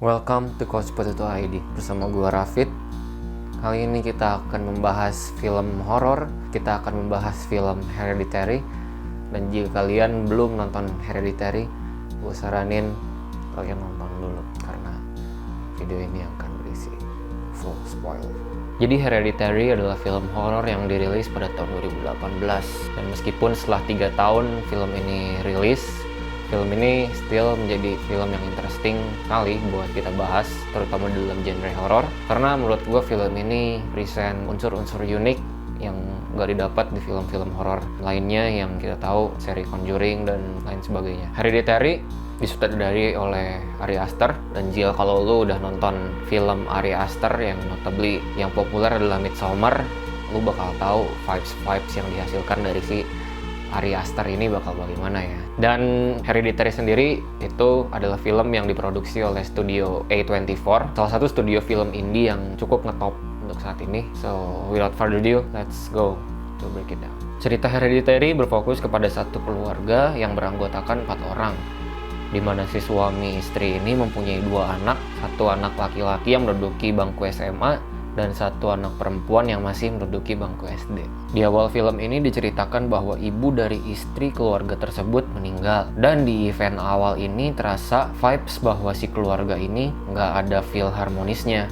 Welcome to Couch Potato ID bersama gua Rafid. Kali ini kita akan membahas film horor, kita akan membahas film Hereditary. Dan jika kalian belum nonton Hereditary, gue saranin kalian nonton dulu karena video ini akan berisi full spoiler. Jadi Hereditary adalah film horor yang dirilis pada tahun 2018. Dan meskipun setelah 3 tahun film ini rilis, film ini still menjadi film yang interesting kali buat kita bahas, terutama dalam genre horor. Karena menurut gue film ini present unsur-unsur unik yang gak didapat di film-film horor lainnya yang kita tahu, seri Conjuring dan lain sebagainya. Hereditary disutradari oleh Ari Aster, dan Jill, kalau lu udah nonton film Ari Aster yang notably yang populer adalah Midsommar, lu bakal tahu vibes yang dihasilkan dari si Ari Aster ini bakal bagaimana ya. Dan Hereditary sendiri itu adalah film yang diproduksi oleh studio A24, salah satu studio film indie yang cukup ngetop untuk saat ini. So without further ado, let's go to break it down. Cerita Hereditary berfokus kepada satu keluarga yang beranggotakan 4 orang, di mana si suami istri ini mempunyai 2 anak, satu anak laki-laki yang menduduki bangku SMA dan satu anak perempuan yang masih menduduki bangku SD. Di awal film ini diceritakan bahwa ibu dari istri keluarga tersebut meninggal, dan di event awal ini terasa vibes bahwa si keluarga ini nggak ada feel harmonisnya,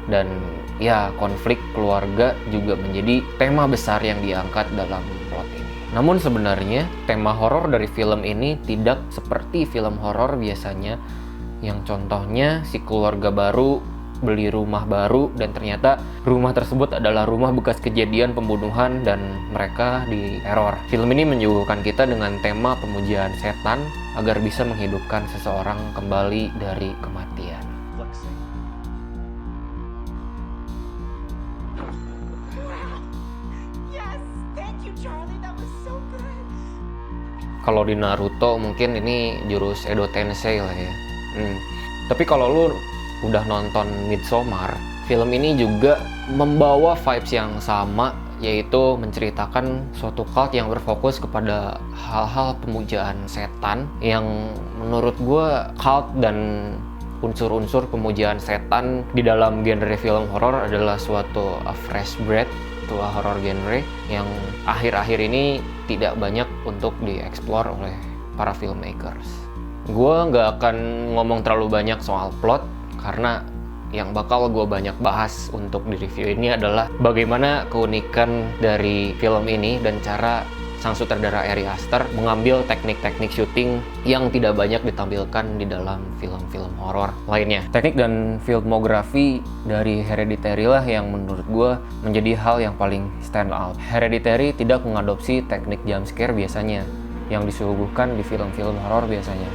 dan ya konflik keluarga juga menjadi tema besar yang diangkat dalam plot ini. Namun sebenarnya tema horor dari film ini tidak seperti film horor biasanya, yang contohnya si keluarga baru beli rumah baru dan ternyata rumah tersebut adalah rumah bekas kejadian pembunuhan dan mereka diteror. Film ini menyuguhkan kita dengan tema pemujaan setan agar bisa menghidupkan seseorang kembali dari kematian. Kalau di Naruto mungkin ini jurus Edo Tensei lah ya. Tapi kalau lu udah nonton Midsommar, film ini juga membawa vibes yang sama, yaitu menceritakan suatu cult yang berfokus kepada hal-hal pemujaan setan, yang menurut gue cult dan unsur-unsur pemujaan setan di dalam genre film horor adalah suatu fresh bread, suatu horror genre yang akhir-akhir ini tidak banyak untuk dieksplor oleh para filmmakers. Gue nggak akan ngomong terlalu banyak soal plot, karena yang bakal gue banyak bahas untuk di review ini adalah bagaimana keunikan dari film ini dan cara sang sutradara Ari Aster mengambil teknik-teknik syuting yang tidak banyak ditampilkan di dalam film-film horor lainnya. Teknik dan filmografi dari Hereditary lah yang menurut gue menjadi hal yang paling stand out. Hereditary tidak mengadopsi teknik jump scare biasanya yang disuguhkan di film-film horor biasanya.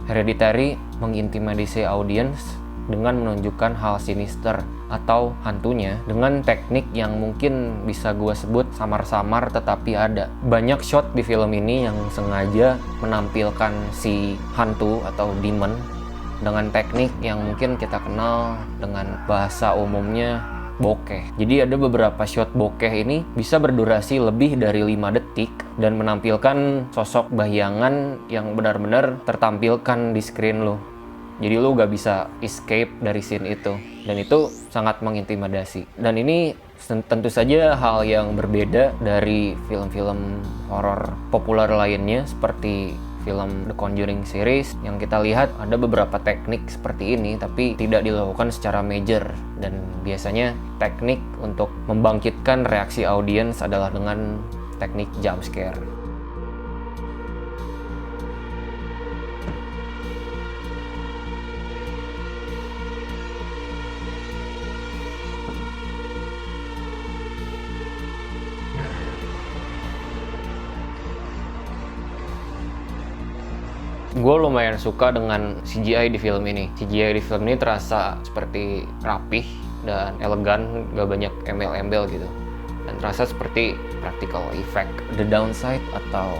Hereditary mengintimidasi audiens dengan menunjukkan hal sinister atau hantunya dengan teknik yang mungkin bisa gue sebut samar-samar tetapi ada. Banyak shot di film ini yang sengaja menampilkan si hantu atau demon dengan teknik yang mungkin kita kenal dengan bahasa umumnya bokeh. Jadi ada beberapa shot bokeh ini bisa berdurasi lebih dari 5 detik dan menampilkan sosok bayangan yang benar-benar tertampilkan di screen lo. Jadi lo gak bisa escape dari scene itu, dan itu sangat mengintimidasi. Dan ini tentu saja hal yang berbeda dari film-film horor populer lainnya seperti film The Conjuring series, yang kita lihat ada beberapa teknik seperti ini tapi tidak dilakukan secara major, dan biasanya teknik untuk membangkitkan reaksi audiens adalah dengan teknik jump scare. Gue lumayan suka dengan CGI di film ini. CGI di film ini terasa seperti rapih dan elegan, gak banyak embel-embel gitu, dan terasa seperti practical effect. The downside atau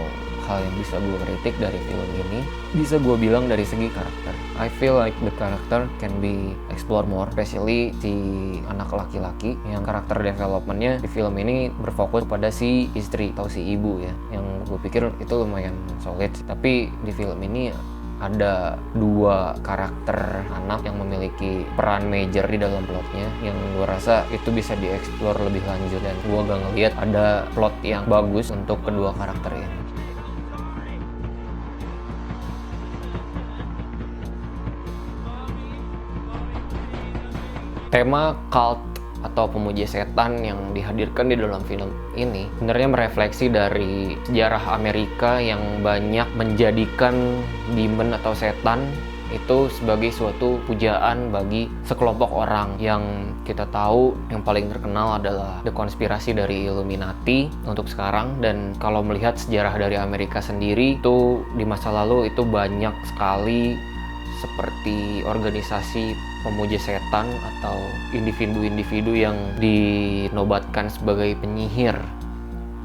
hal yang bisa gue kritik dari film ini bisa gue bilang dari segi karakter. I feel like the character can be explore more, especially si anak laki-laki yang karakter developmentnya di film ini berfokus pada si istri atau si ibu ya, yang gue pikir itu lumayan solid. Tapi di film ini ada 2 karakter anak yang memiliki peran major di dalam plotnya yang gue rasa itu bisa dieksplor lebih lanjut, dan gue gak ngeliat ada plot yang bagus untuk kedua karakter ini. Tema cult atau pemuja setan yang dihadirkan di dalam film ini sebenarnya merefleksi dari sejarah Amerika yang banyak menjadikan demon atau setan itu sebagai suatu pujaan bagi sekelompok orang. Yang kita tahu yang paling terkenal adalah the konspirasi dari Illuminati untuk sekarang, dan kalau melihat sejarah dari Amerika sendiri itu di masa lalu itu banyak sekali seperti organisasi pemuja setan atau individu-individu yang dinobatkan sebagai penyihir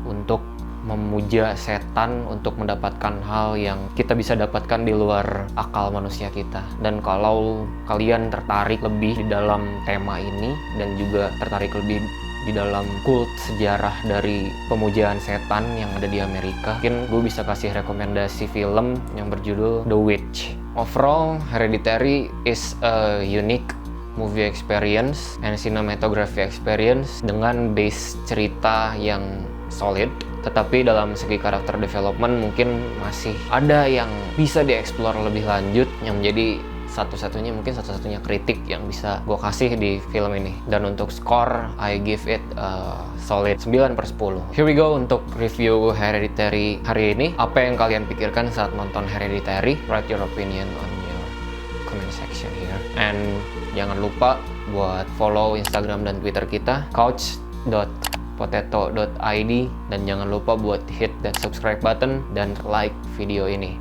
untuk memuja setan untuk mendapatkan hal yang kita bisa dapatkan di luar akal manusia kita. Dan kalau kalian tertarik lebih di dalam tema ini dan juga tertarik lebih di dalam kult sejarah dari pemujaan setan yang ada di Amerika, mungkin gue bisa kasih rekomendasi film yang berjudul The Witch. Overall, Hereditary is a unique movie experience and cinematography experience dengan base cerita yang solid. Tetapi dalam segi karakter development mungkin masih ada yang bisa dieksplor lebih lanjut, yang menjadi satu-satunya kritik yang bisa gue kasih di film ini. Dan untuk skor, I give it a solid 9/10. Here we go untuk review Hereditary hari ini. Apa yang kalian pikirkan saat nonton Hereditary? Write your opinion on your comment section here. And jangan lupa buat follow Instagram dan Twitter kita, couch.potato.id, dan jangan lupa buat hit that subscribe button dan like video ini.